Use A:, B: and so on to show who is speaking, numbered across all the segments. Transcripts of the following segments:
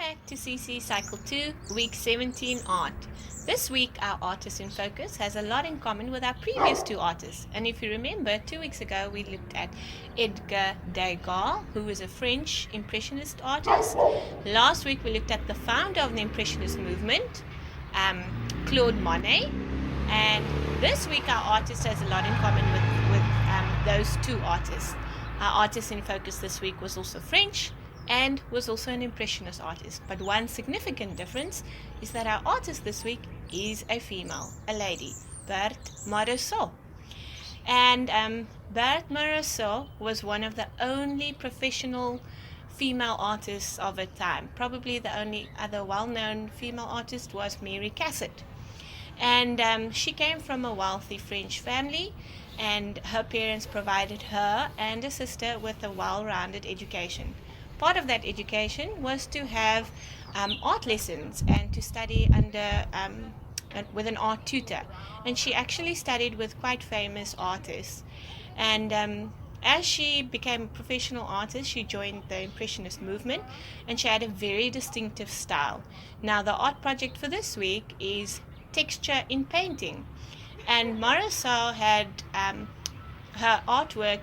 A: back to CC Cycle 2, Week 17 Art. This week, our artist in focus has a lot in common with our previous two artists. And if you remember, 2 weeks ago, we looked at Edgar Degas, who is a French Impressionist artist. Last week, we looked at the founder of the Impressionist movement, Claude Monet. And this week, our artist has a lot in common with those two artists. Our artist in focus this week was also French and was also an Impressionist artist. But one significant difference is that our artist this week is a female, a lady, Berthe Morisot. And Berthe Morisot was one of the only professional female artists of her time. Probably the only other well-known female artist was Mary Cassatt. And she came from a wealthy French family, and her parents provided her and a sister with a well-rounded education. Part of that education was to have art lessons and to study under with an art tutor. And she actually studied with quite famous artists. And as she became a professional artist, she joined the Impressionist movement, and she had a very distinctive style. Now, the art project for this week is texture in painting. And Morisot had her artwork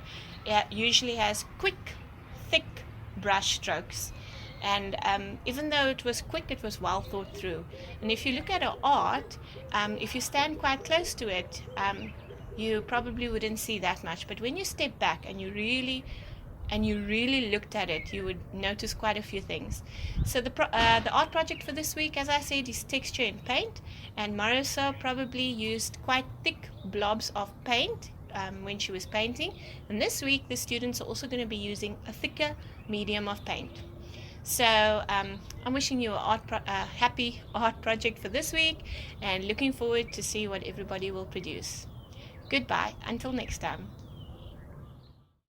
A: usually has quick, thick brush strokes, and even though it was quick, it was well thought through. And if you look at her art, if you stand quite close to it, you probably wouldn't see that much, but when you step back and you really looked at it, you would notice quite a few things. So the art project for this week, as I said, is texture in paint, and Morisot probably used quite thick blobs of paint when she was painting. And this week, the students are also going to be using a thicker medium of paint. So I'm wishing you a happy art project for this week, and looking forward to see what everybody will produce. Goodbye, until next time.